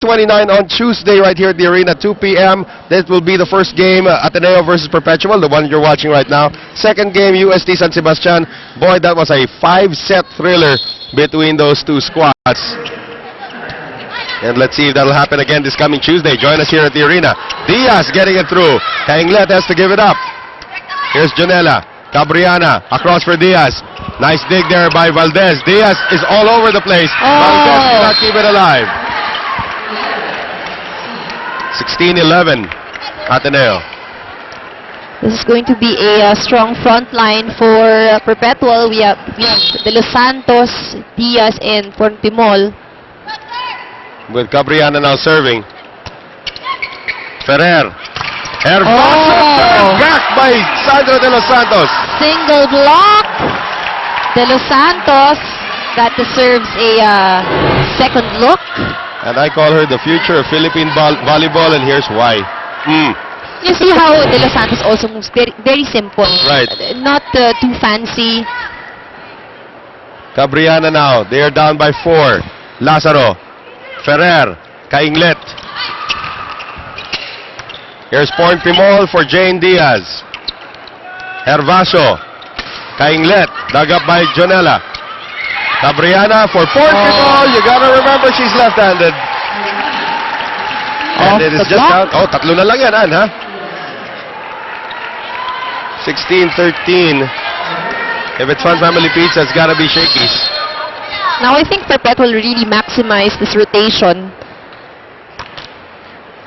29 on Tuesday right here at the arena, 2 p.m. This will be the first game, Ateneo versus Perpetual, the one you're watching right now. Second game, USD San Sebastian. Boy, that was a 5-set thriller between those two squads. And let's see if that'll happen again this coming Tuesday. Join us here at the arena. Diaz getting it through. Kainglet has to give it up. Here's Janela. Cabriana across for Diaz. Nice dig there by Valdez. Diaz is all over the place. Valdez cannot keep it alive. 16-11, Ateneo. This is going to be a strong front line for Perpetual. We have De Los Santos, Diaz, and Portimol. With Cabriana now serving. Ferrer. Herbaso back by Sandra De Los Santos. Single block. De Los Santos. That deserves a second look. And I call her the future of Philippine volleyball, and here's why. You see how De Los Santos also moves very, very simple. Right. Not too fancy. Cabriana now. They are down by 4. Lazaro. Ferrer. Kainglet. Here's Portimol for Jane Diaz. Hervaso. Kainglet. Dug up by Jonella. Cabriana for Portimol. You gotta remember she's left-handed. And it is just out. Oh, tatlo na lang yan, ha? 16-13. If it's Fun Family Pizza, it's gotta be Shakey's. Now I think Perpetual really maximized this rotation.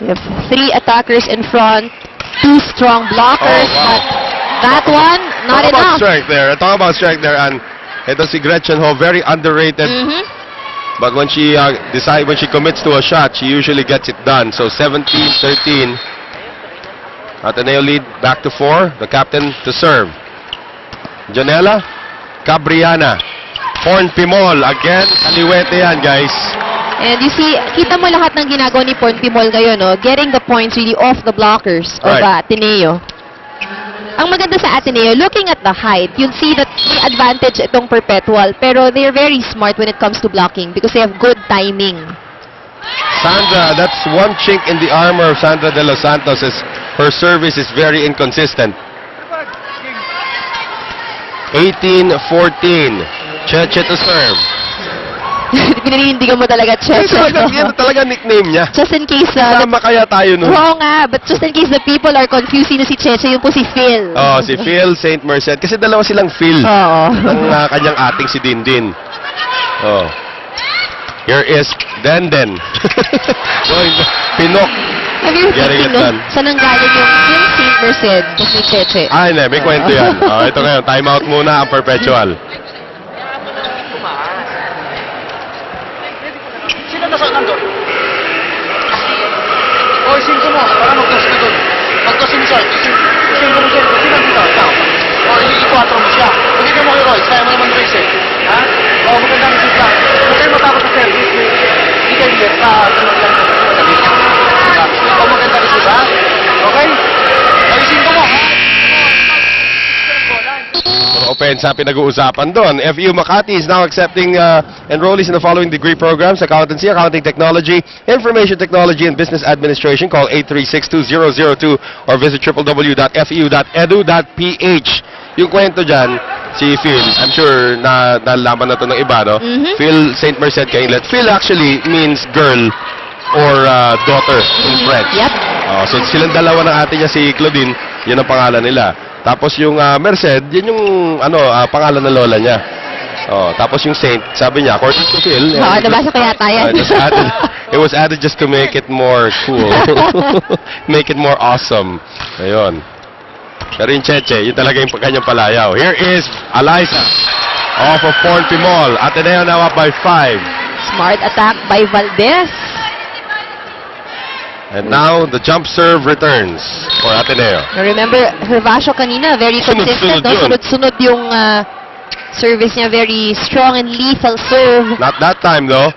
We have 3 attackers in front, 2 strong blockers, but that one, not enough. enough. Talk about strength there. And ito si Gretchen Ho, very underrated. But when she when she commits to a shot, she usually gets it done. So 17-13. Ateneo lead back to 4. The captain to serve. Janela, Cabriana, Portimol again. Kaliwete yan, guys. And you see, kita mo lahat ng ginagawa ni Portimol ngayon, no? Getting the points really off the blockers of Ateneo. Ang maganda sa Ateneo, looking at the height, you'll see that may advantage itong Perpetual, pero they're very smart when it comes to blocking because they have good timing. Sandra, that's one chink in the armor of Sandra De Los Santos, is her service is very inconsistent. 18-14. Cheche to serve. Pininindigan mo talaga, Cheche. Yan talaga nickname niya. Just in case... Kasama kaya tayo nun. Oo nga, but just in case the people are confused, sino si Cheche, yun po si Phil. Oh, si Phil St. Merced. Kasi dalawa silang Phil. Oo. Ang kanyang ating si Dindin. Oh. Here is Denden. Pinok. Have you thinking, no? Saan ang galing yung Phil St. Merced tapos ni Cheche? Ay, may kwento yan. Oh, ito ngayon, timeout muna ang Perpetual. Sino nasaan nandun? O, isin ko mo, para mag-toss ka dun. Mag-toss mo siya, isin ko mo siya, sino dito? Ikaw. O, i-4 mo siya. Hindi ka mo kay Roy, kaya mo naman race eh. Ha? O, magandang isip lang. Huwag kayo matakot sa service. Hindi kayo liit sa tumagyan sa service. O, magandang isip ha? Okay? O, isin ko mo, ha? Opensa pinag-uusapan doon. FU Makati is now accepting enrollees in the following degree programs: Accountancy, Accounting Technology, Information Technology, and Business Administration. Call 836-2002 or visit www.fu.edu.ph. Yung kwento dyan, si Phil, I'm sure na nalaman na to ng iba, no? Phil St. Merced Kainglet. Phil actually means girl or daughter in French. Yep. So silang dalawa ng ate niya, si Claudine, yun ang pangalan nila. Tapos yung Merced, yun yung pangalan ng lola niya. Oh, tapos yung Saint, sabi niya, according to Phil, nabasa ko yata yan. it was added just to make it more cool. Make it more awesome. Ayun. Pero yung Cheche, yun talaga yung kanyang palayaw. Here is Eliza. Off of Portimol. Ateneo now up by 5. Smart attack by Valdez. And now, the jump serve returns for Ateneo. Remember, Hervaso kanina, very consistent. Sunod-sunod yung service niya, very strong and lethal serve. Not that time, though.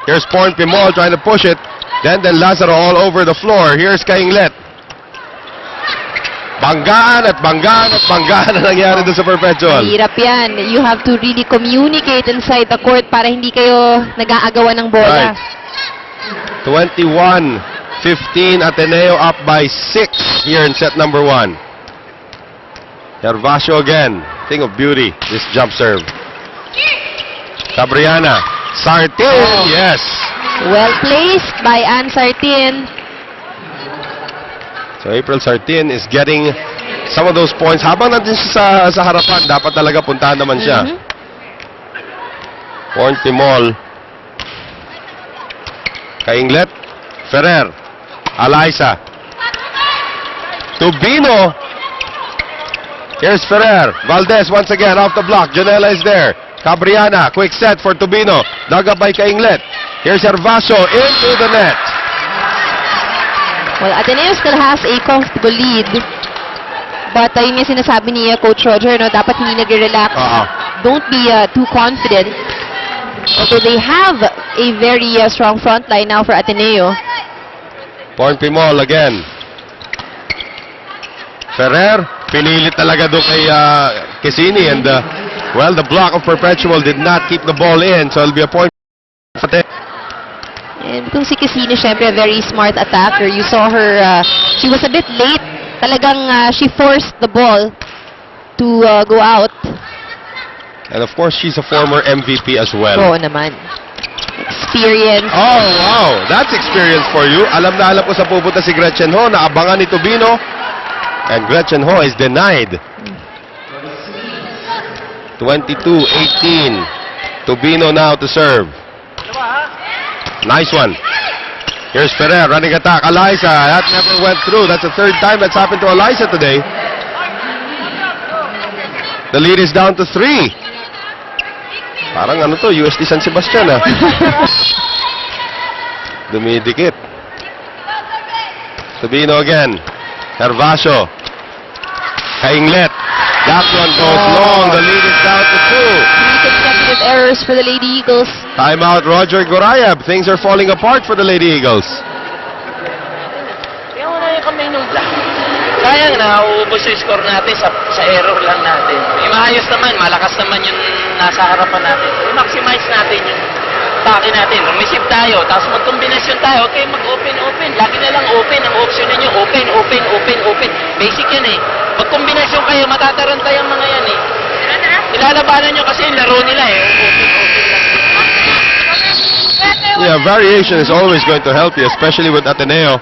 Here's Portimol trying to push it. Then Lazaro all over the floor. Here's Kainglet. Banggaan at banggaan at banggaan na nangyari doon sa Perpetual. Hirap yan. You have to really communicate inside the court para hindi kayo nag-aagawan ng bola. Right. 21-15, Ateneo up by 6 here in set number 1. Gervasio again. Thing of beauty, this jump serve. Cabriana. Sartin, yes. Well placed by Ann Sartin. So April Sartin is getting some of those points. Habang nandun siya sa harapan, dapat talaga puntahan naman siya. Point Timol. Kainglet. Ferrer. Alaisa. Tubino. Here's Ferrer. Valdez once again off the block. Janela is there. Cabriana. Quick set for Tubino. Dug up by Kainglet. Here's Gervasio into the net. Well, Ateneo still has a comfortable lead. But yun yung sinasabi ni Coach Roger, no, dapat hindi nag-relax. Don't be too confident. Although they have a very strong front line now for Ateneo. Point Pimol again. Ferrer, pinilit talaga doon kay Quezini. And, well, the block of Perpetual did not keep the ball in. So it'll be a point. And kung si Quezini, syempre, a very smart attacker. You saw her, she was a bit late. Talagang she forced the ball to go out. And of course, she's a former MVP as well. Oo naman. Experience. Oh, wow. That's experience for you. Alam na alam ko sa pupunta si Gretchen Ho. Naabangan ni Tubino. And Gretchen Ho is denied. 22-18. Tubino now to serve. Nice one. Here's Ferrer running attack. Eliza, that never went through. That's the third time that's happened to Eliza today. The lead is down to 3. Parang ano to, USD San Sebastian ah. Dumidikit. Tubino again. Gervasio. Kainglet. That one goes long. The lead is down to 2. 3 consecutive errors for the Lady Eagles. Timeout, Roger Gorayab. Things are falling apart for the Lady Eagles. Kaya wala yung kamay nung black. Sayang na, uubos yung score natin sa error lang natin. Maayos naman, malakas naman yung nasa harapan natin. So, i-maximize natin yung atake natin. Rumisip tayo, tapos magkombinasyon tayo. Okay, mag-open. Lagi na lang open. Ang option ninyo, open. Basic yan eh. Magkombinasyon kayo, matataranta yung mga yan eh. Ilalabanan nyo kasi yung laro nila eh. Yeah, variation is always going to help you, especially with Ateneo.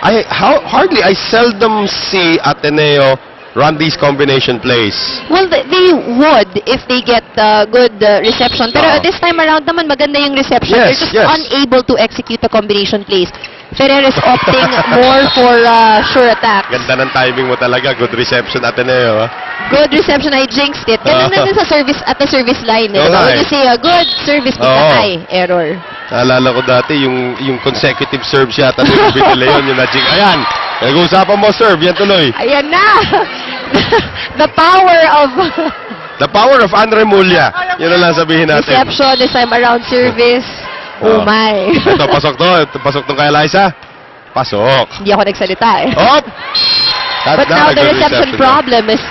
I seldom see Ateneo run these combination plays. Well, they would if they get good reception. Pero this time around naman, maganda yung reception. Yes, They're just yes. unable to execute the combination plays. Ferrer is opting more for sure attacks. Ganda ng timing mo talaga. Good reception, Ateneo. Ah. Good reception, I jinxed it. Ganun na din sa service, at the service line. Eh. Oo nga When you say a good service, ay, error. Naalala ko dati, yung consecutive serves yata yung binili yun, yung naging, ayan, nag-uusapan mo serve, yan tuloy. Ayan na! The power of The power of Andre Mulya. Yun na lang sabihin natin. reception this time around service. Oh my. Ito, pasok to kay Eliza. Pasok. Hindi ako nagsalita eh. Hop! That's But not now a the good reception reception. problem is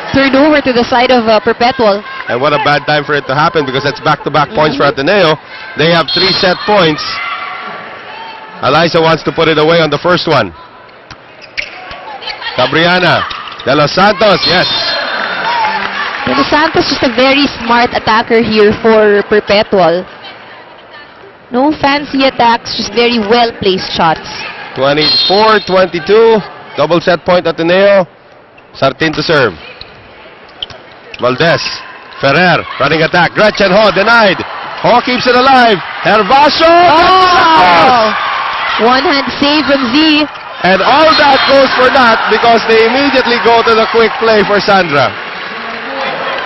turned over to the side of Perpetual. And what a bad time for it to happen because that's back-to-back points for Ateneo. They have 3 set points. Eliza wants to put it away on the first one. Cabriana. De Los Santos, yes. De Los Santos just a very smart attacker here for Perpetual. No fancy attacks, just very well-placed shots. 24-22. Double set point Ateneo. Sartin to serve. Valdez. Ferrer. Running attack. Gretchen Ho denied. Ho keeps it alive. Gervasio. One-hand save from Z. And all that goes for naught because they immediately go to the quick play for Sandra.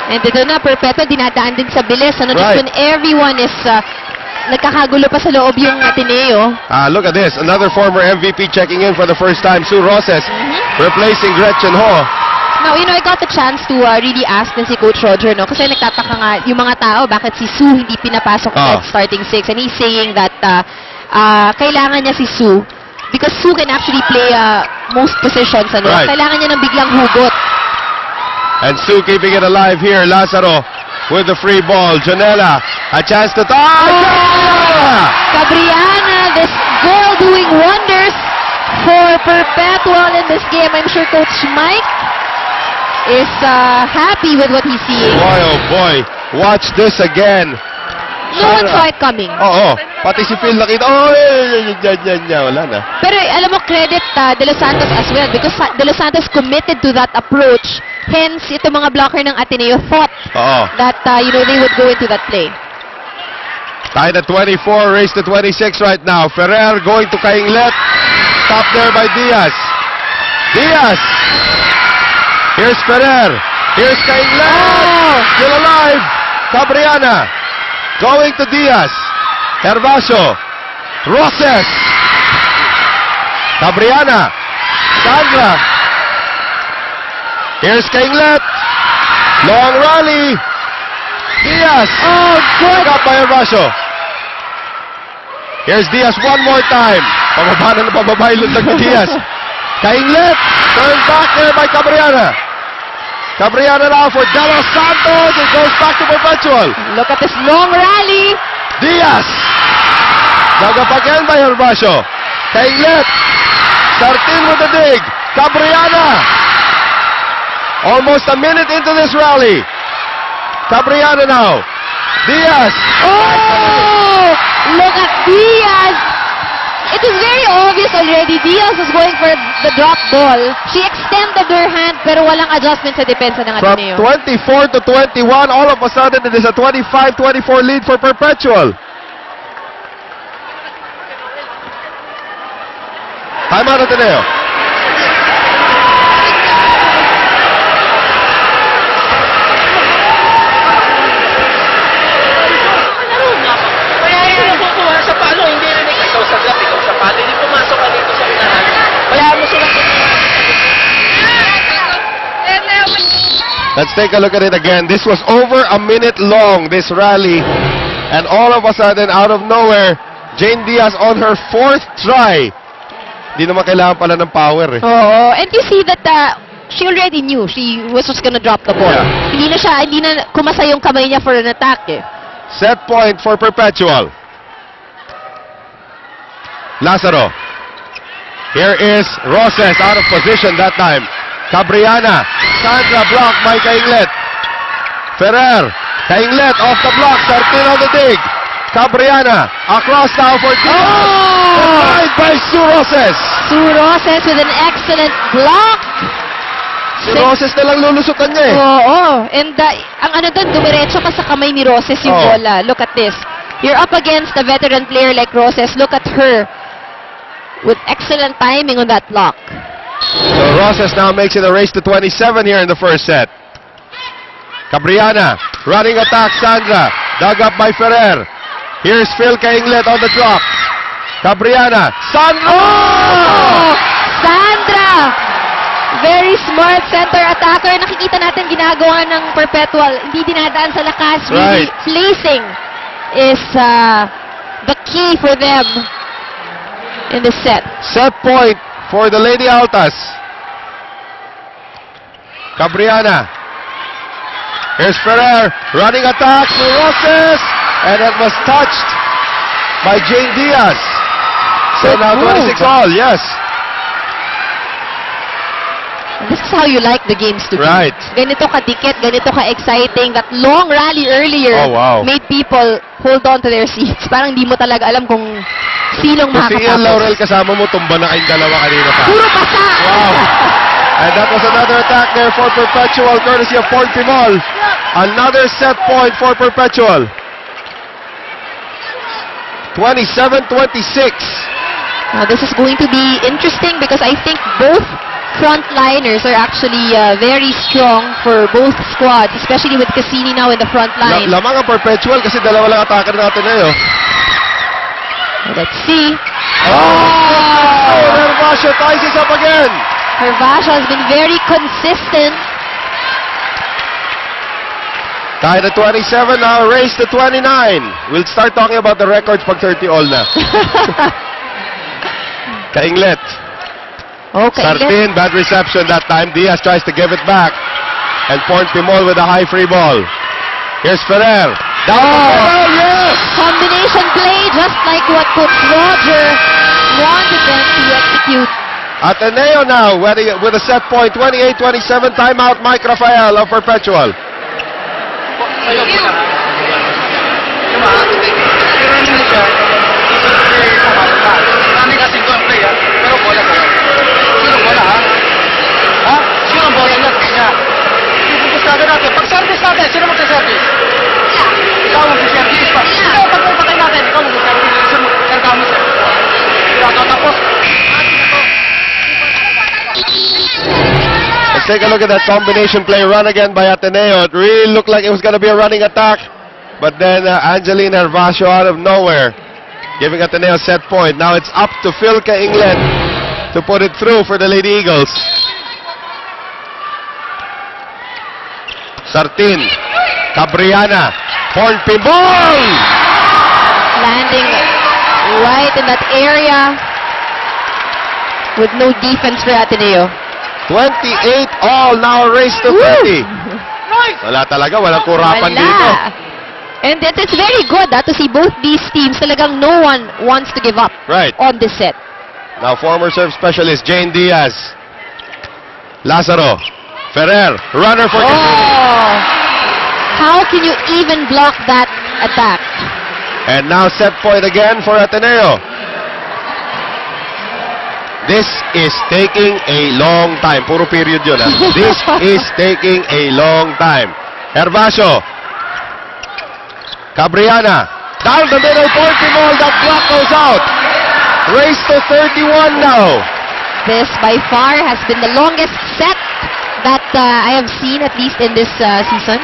And ito na, Perpetual, dinadaan din sa bilis. Ano, Right. just when everyone is nagkakagulo pa sa loob yung Ateneo. Look at this. Another former MVP checking in for the first time. Sue Roses replacing Gretchen Ho. Now, you know, I got the chance to really ask din si Coach Roger, no? Kasi nagtataka nga yung mga tao, bakit si Sue hindi pinapasok sa starting 6. And he's saying that kailangan niya si Sue because Sue can actually play most positions. Ano? Right. Kailangan niya ng biglang hugot. And Sue keeping it alive here. Lazaro with the free ball. Janela, a chance to touch. Cabriana, this girl doing wonders for Perpetual in this game. I'm sure Coach Mike is happy with what he's seeing. Boy, oh boy. Watch this again. No one saw it coming. Oo. Pati si Phil nakita. Oh, wala na. Pero alam mo, credit De Los Santos as well because De Los Santos committed to that approach. Hence, ito mga blocker ng Ateneo thought that they would go into that play. Tied at 24, race to 26 right now. Ferrer going to Kainglet. Stopped there by Diaz. Diaz! Here's Ferrer. Here's Kainglet. Still alive. Cabriana. Going to Diaz. Herbacio. Roses. Cabriana. Sandra. Here's Kainglet. Long rally. Diaz. Oh, good. Pick up by Herbacio. Here's Diaz one more time. Pababa na pababa yung lundag ni Diaz. Kainglet. Turned back there by Cabriana. Cabriana now for De Los Santos. It goes back to Perpetual. Look at this long rally. Diaz. Dug up again by Herbacio. Kainglet. Starting with the dig. Cabriana. Almost a minute into this rally. Cabriana now. Diaz. Oh! Look at Diaz. It is very obvious already. Diaz was going for the drop ball. She extended her hand pero walang adjustment sa depensa ng From Ateneo. 24 to 21, all of a sudden it is a 25-24 lead for Perpetual. Timeout Ateneo. Let's take a look at it again. This was over a minute long, this rally. And all of a sudden, out of nowhere, Jane Diaz on her 4th try. Hindi naman kailangan pala ng power eh. Oh, and you see that she already knew she was just gonna drop the ball. Yeah. Hindi na kumasa yung kamay niya for an attack eh. Set point for Perpetual. Lazaro. Here is Roses out of position that time. Cabriana. Sandra blocked by Kainglet. Ferrer. Kainglet off the block. Starting on the dig. Cabriana. Across now for Diaz. Denied by Sue Roses. Sue Roses with an excellent block. Si Roses na lang lulusutan niya eh. Oo. And ang ano doon, dumiretso pa sa kamay ni Roses yung bola. Look at this. You're up against a veteran player like Roses. Look at her. With excellent timing on that block. So Roses now makes it a race to 27 here in the first set. Cabriana, running attack, Sandra, dug up by Ferrer. Here's Phil Kainglet on the drop. Cabriana, Sandra! Oh! Sandra! Very smart center attacker. Nakikita natin ginagawa ng Perpetual. Hindi dinadaan sa lakas. Really, placing is the key for them in the set. Set point for the Lady Altas. Cabriana. Here's Ferrer. Running attack to Roses. And it was touched by Jane Diaz. So now 26 all, yes. This is how you like the games to be. Right. Ganito ka-dikit, ganito ka-exciting. That long rally earlier made people hold on to their seats. Parang di mo talaga alam kung sinong Si Ian Laurel makakatapos. kasama mo, tumba na kayong dalawa kanina pa. Puro pasa! Wow. And that was another attack there for Perpetual, courtesy of Point Timol. Another set point for Perpetual. 27-26. Now, this is going to be interesting because I think both frontliners are actually very strong for both squads, especially with Cassini now in the front line. Lamang ang Perpetual kasi dalawa lang attacker natin na yun. Let's see. Herbacio ties this up again. Herbacio has been very consistent. Tied at 27, now race to 29. We'll start talking about the records pag 30 all na. Kainglet. Okay. Sartin, bad reception that time. Diaz tries to give it back. And Point Timol with a high free ball. Here's Ferrer. Down Ferrer, yes! Combination play, just like what Coach Roger wanted them to execute. Ateneo now with a set point, 28-27, timeout, Mike Rafael of Perpetual. Sa'yo po na. Diba? Running na siya. Running kasi ito ang play, ha? Pero bola ko. Sino bola, ha? Ha? Sino ang bola niya? Kanya. Ipumpos natin natin. Pag service natin, sino magsa-service? Ikaw magsa-service pa. Ikaw, pag patay natin, ikaw magsa-service. Karga mo siya. Tapos, Let's take a look at that combination play run again by Ateneo. It really looked like it was going to be a running attack. But then Angelina Hervasio out of nowhere, giving Ateneo set point. Now it's up to Philka England to put it through for the Lady Eagles. Sartin, Cabriana, Pornpi ball! Landing right in that area with no defense for Ateneo. 28 all, now a race to 30. Wala talaga, walang kurapan dito. And it's very good to see both these teams, talagang no one wants to give up Right. on this set. Now former serve specialist Jane Diaz. Lazaro. Ferrer. Runner for How can you even block that attack? And now set point again for Ateneo. This is taking a long time. Puro period yun. This is taking a long time. Hervasio. Cabriana. Down the middle. Portimol. That block goes out. Race to 31 now. This by far has been the longest set that I have seen, at least in this season.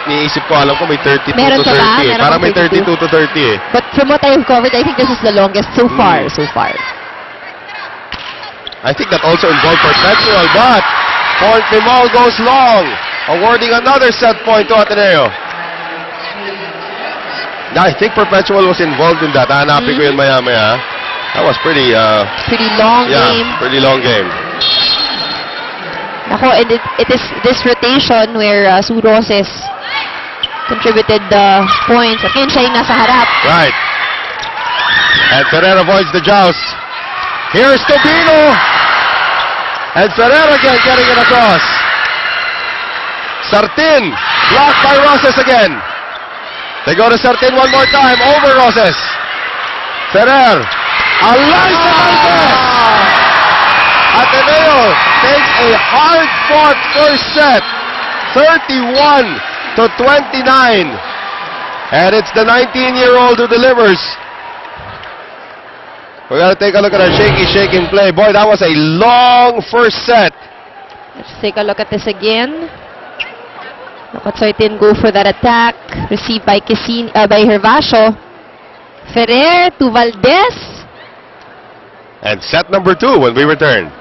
Niisip ko, alam ko may 32 Meron to pa ba? 30 eh. Meron Parang pa may 32 to 30 eh. But from what I have covered, I think this is the longest so far. So far. I think that also involved Perpetual, but Portimol goes long, awarding another set point to Ateneo. Now, I think Perpetual was involved in that. Hanapin ko yun maya-maya. That was pretty long game. pretty long game. Ako, and it is this rotation where Sue Roses contributed the points. At yun siya yung nasa harap. Right. And Ferrer avoids the joust. Here's Tobino. And Ferrer again getting it across. Sartin. Blocked by Roses again. They go to Sartin one more time. Over Roses. Ferrer. Alive to Marquez. Ateneo takes a hard-fought first set. 31 to 29. And it's the 19-year-old who delivers. We got to take a look at our shaking play. Boy, that was a long first set. Let's take a look at this again. Nakatsoy didn't go for that attack. Received by by Hervasio. Ferrer to Valdez. And set number 2 when we return.